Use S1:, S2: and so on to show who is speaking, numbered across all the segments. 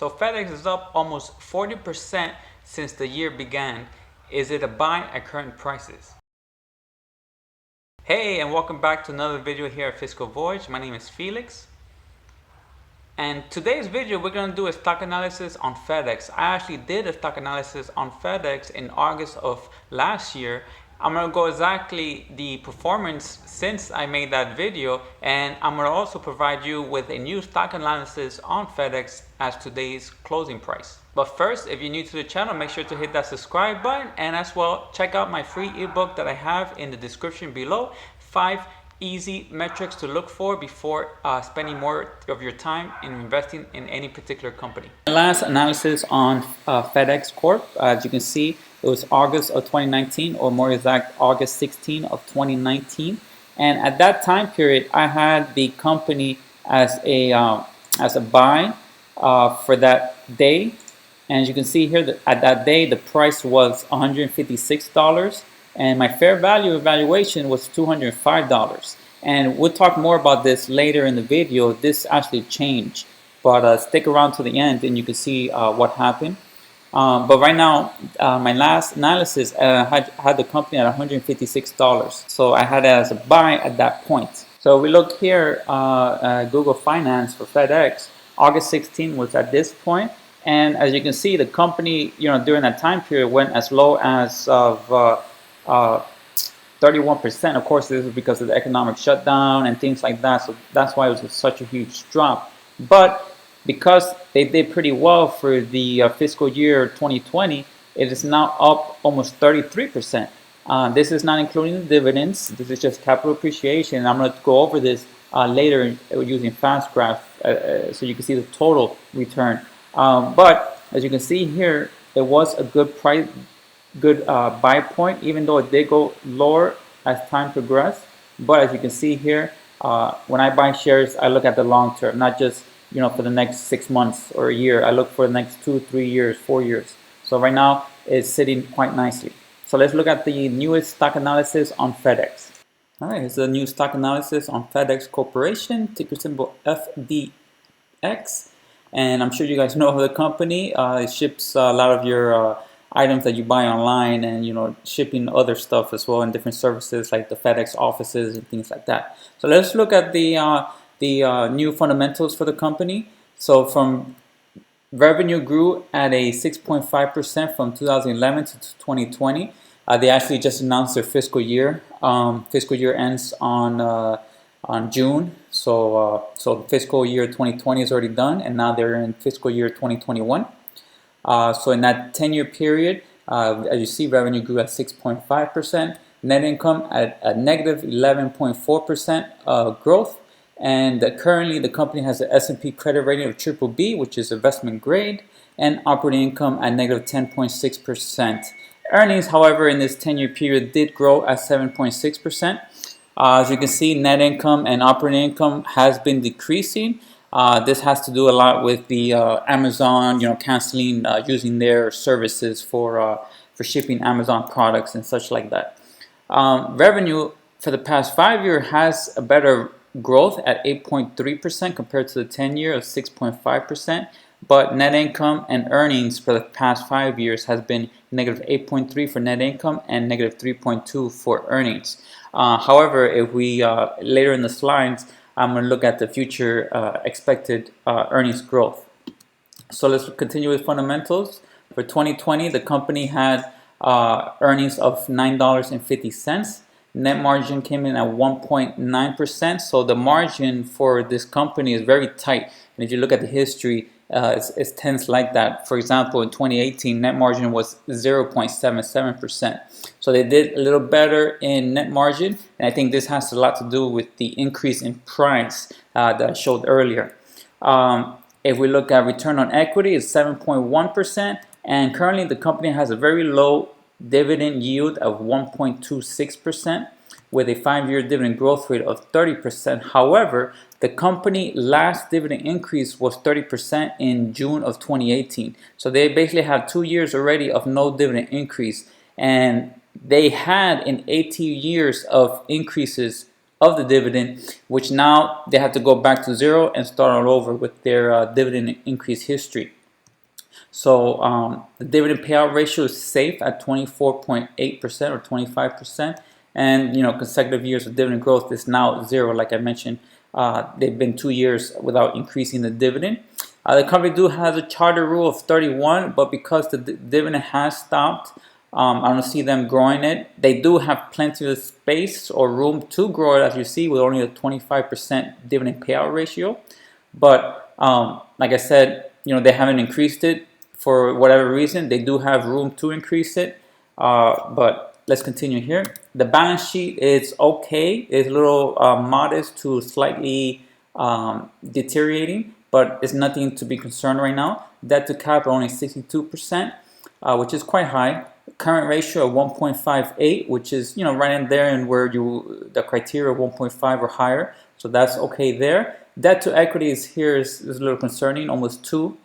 S1: So FedEx is up almost 40% since the year began. Is it a buy at current prices? Hey, and welcome back to another video here at FiscalVoyage. My name is Felix. And today's video, we're going to do a stock analysis on FedEx. I actually did a stock analysis on FedEx in August of last year. I'm going to go exactly the performance since I made that video, and I'm going to also provide you with a new stock analysis on FedEx as today's closing price. But first, if you're new to the channel, make sure to hit that subscribe button, and as well, check out my free ebook that I have in the description below. 5 easy metrics to look for before spending more of your time in investing in any particular company. My last analysis on FedEx Corp, as you can see, it was August of 2019, or more exact, August 16 of 2019. And at that time period, I had the company as a buy for that day. And as you can see here, that at that day, the price was $156. And my fair value evaluation was $205. And we'll talk more about this later in the video. This actually changed, but stick around to the end and you can see what happened. But right now, my last analysis had the company at $156. So I had it as a buy at that point. So we look here, Google Finance for FedEx, August 16 was at this point. And as you can see, the company, during that time period went as low as 31%. Of course, this is because of the economic shutdown and things like that. So that's why it was such a huge drop. But because they did pretty well for the fiscal year 2020, it is now up almost 33%. This is not including the dividends. This is just capital appreciation. I'm going to go over this later using fast graph so you can see the total return. But as you can see here, it was a good price, good buy point, even though it did go lower as time progressed. But as you can see here, when I buy shares, I look at the long term, not just for the next 6 months or a year. I look for the next 2, 3 years, 4 years. So right now it's sitting quite nicely. So let's look at the newest stock analysis on FedEx. All right, here's the new stock analysis on FedEx Corporation, ticker symbol FDX. And I'm sure you guys know the company. It ships a lot of your items that you buy online, and shipping other stuff as well, and different services like the FedEx offices and things like that. So let's look at the new fundamentals for the company. So from revenue grew at a 6.5% from 2011 to 2020. They actually just announced their fiscal year. Fiscal year ends on June. So fiscal year 2020 is already done, and now they're in fiscal year 2021. So in that 10-year period, as you see, revenue grew at 6.5%, net income at a negative 11.4% growth, and currently the company has an S&P credit rating of BBB, which is investment grade, and operating income at negative 10.6%. Earnings, however, in this 10-year period did grow at 7.6%. As you can see, net income and operating income has been decreasing. This has to do a lot with the Amazon, canceling using their services for shipping Amazon products and such like that. Revenue for the past 5 years has a better growth at 8.3% compared to the 10-year of 6.5%. But net income and earnings for the past 5 years has been negative 8.3 for net income and negative 3.2 for earnings. However, if we later in the slides, I'm going to look at the future expected earnings growth. So let's continue with fundamentals. For 2020, the company had earnings of $9.50. Net margin came in at 1.9%. So the margin for this company is very tight. And if you look at the history, it's tense like that. For example, in 2018, net margin was 0.77%. So they did a little better in net margin, and I think this has a lot to do with the increase in price that I showed earlier. If we look at return on equity, it's 7.1%, and currently the company has a very low dividend yield of 1.26% with a 5-year dividend growth rate of 30%. However, the company last dividend increase was 30% in June of 2018. So they basically have 2 years already of no dividend increase, and they had in 18 years of increases of the dividend, which now they have to go back to zero and start all over with their dividend increase history. So the dividend payout ratio is safe at 24.8% or 25%, and consecutive years of dividend growth is now zero. Like I mentioned, they've been 2 years without increasing the dividend. The company do has a charter rule of 31, but because the dividend has stopped, I don't see them growing it. They do have plenty of space or room to grow it, as you see, with only a 25% dividend payout ratio. But like I said, they haven't increased it for whatever reason. They do have room to increase it. But let's continue here. The balance sheet is okay. It's a little modest to slightly deteriorating, but it's nothing to be concerned right now. Debt to cap only 62%, which is quite high. Current ratio of 1.58, which is right in there and where the criteria of 1.5 or higher. So that's okay there. Debt to equity is a little concerning, almost 2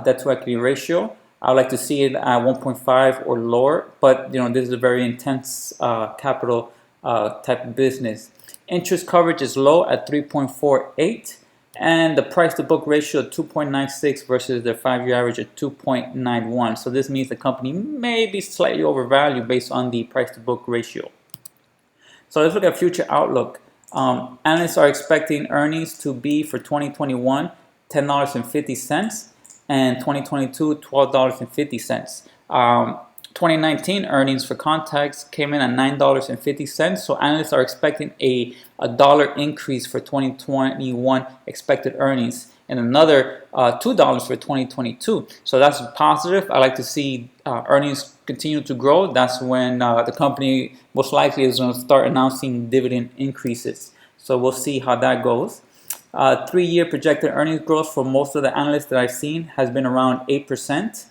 S1: debt to equity ratio. I would like to see it at 1.5 or lower, but this is a very intense capital type of business. Interest coverage is low at 3.48, and the price to book ratio 2.96 versus the 5-year average of 2.91. So this means the company may be slightly overvalued based on the price to book ratio. So let's look at future outlook. Analysts are expecting earnings to be for 2021 $10.50 and 2022 $12.50. 2019 earnings, for context, came in at $9.50. So analysts are expecting a dollar increase for 2021 expected earnings and another $2 for 2022. So that's positive. I like to see earnings continue to grow. That's when the company most likely is going to start announcing dividend increases. So we'll see how that goes. 3-year projected earnings growth for most of the analysts that I've seen has been around 8%.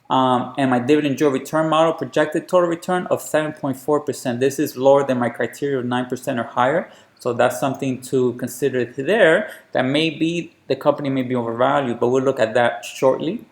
S1: And my dividend yield return model projected total return of 7.4%. This is lower than my criteria of 9% or higher. So that's something to consider there. That the company may be overvalued, but we'll look at that shortly.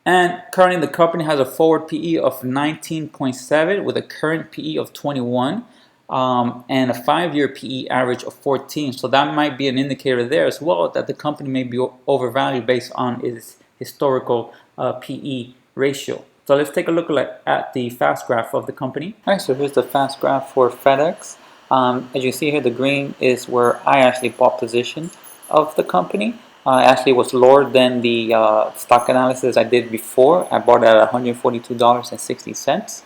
S1: And currently the company has a forward PE of 19.7 with a current PE of 21. And a 5-year PE average of 14. So that might be an indicator there as well that the company may be overvalued based on its historical PE ratio. So let's take a look at the fast graph of the company. All right, so here's the fast graph for FedEx. As you see here, the green is where I actually bought position of the company. Actually was lower than the stock analysis I did before. I bought it at $142.60.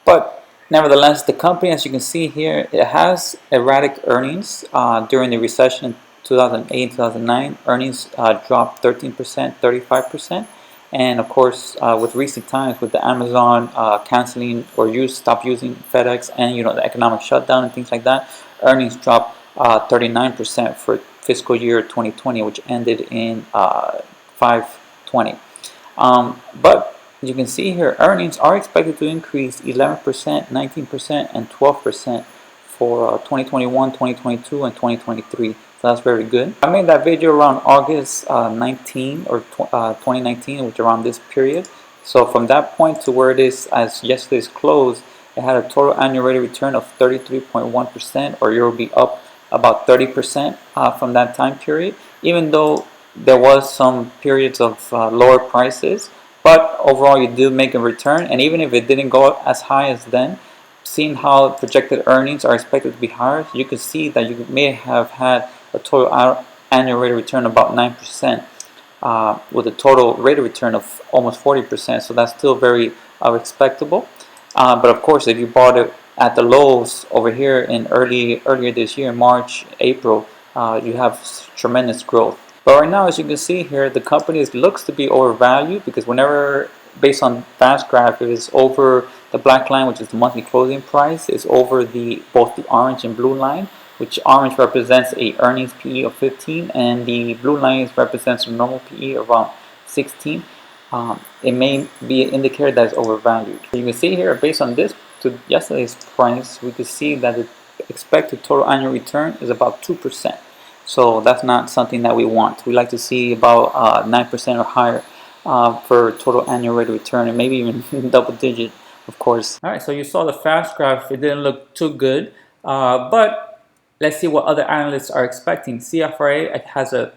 S1: But nevertheless, the company, as you can see here, it has erratic earnings. During the recession in 2008, 2009, earnings dropped 13%, 35%. And of course, with recent times, with the Amazon canceling or stop using FedEx and the economic shutdown and things like that, earnings dropped 39% for fiscal year 2020, which ended in 5/20. But you can see here, earnings are expected to increase 11%, 19%, and 12% for 2021, 2022, and 2023. So that's very good. I made that video around August 19 or 2019, which around this period. So from that point to where it is as yesterday's close, it had a total annual rate of return of 33.1%, or you'll be up about 30% from that time period, even though there was some periods of lower prices. But overall, you do make a return, and even if it didn't go as high as then, seeing how projected earnings are expected to be higher, you can see that you may have had a total annual rate of return of about 9%, with a total rate of return of almost 40%. So that's still very respectable. But of course, if you bought it at the lows over here in earlier this year, March, April, you have tremendous growth. But right now, as you can see here, the company looks to be overvalued because whenever, based on fast graph, it is over the black line, which is the monthly closing price, is over both the orange and blue line, which orange represents a earnings PE of 15, and the blue line represents a normal PE around 16. It may be an indicator that is overvalued. You can see here, based on this to yesterday's price, we can see that the expected total annual return is about 2%. So that's not something that we want. We like to see about 9% or higher for total annual rate of return, and maybe even double digit, of course. All right, so you saw the fast graph. It didn't look too good, but let's see what other analysts are expecting. CFRA has a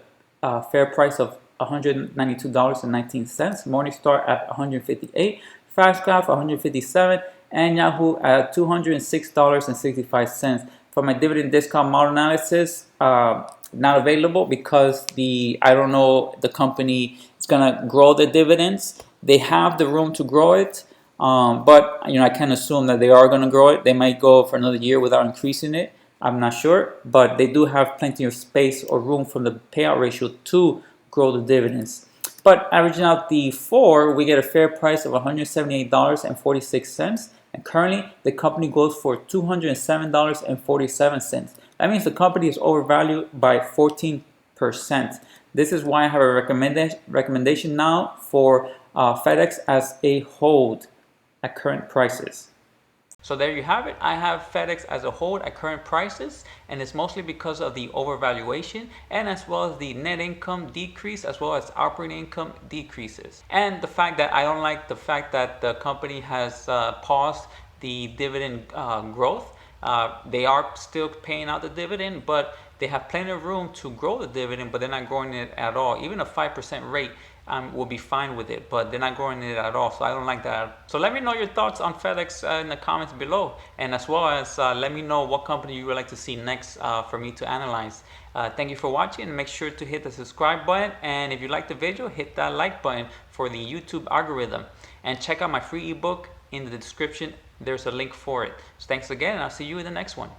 S1: fair price of $192.19, Morningstar at $158, FastGraph $157, and Yahoo at $206.65. For my dividend discount model analysis, not available because I don't know the company is gonna grow the dividends. They have the room to grow it, but I can't assume that they are gonna grow it. They might go for another year without increasing it. I'm not sure, but they do have plenty of space or room from the payout ratio to grow the dividends. But averaging out the four, we get a fair price of $178.46, and currently the company goes for $207.47. That means the company is overvalued by 14%. This is why I have a recommendation now for FedEx as a hold at current prices. So there you have it. I have FedEx as a hold at current prices, and it's mostly because of the overvaluation and as well as the net income decrease as well as operating income decreases. And the fact that I don't like the fact that the company has paused the dividend growth. They are still paying out the dividend, but they have plenty of room to grow the dividend, but they're not growing it at all. Even a 5% rate will be fine with it, but they're not growing it at all, so I don't like that. So let me know your thoughts on FedEx in the comments below, and as well as let me know what company you would like to see next for me to analyze. Thank you for watching, and make sure to hit the subscribe button, and if you like the video, hit that like button for the YouTube algorithm, and check out my free ebook in the description. There's a link for it. So thanks again, and I'll see you in the next one.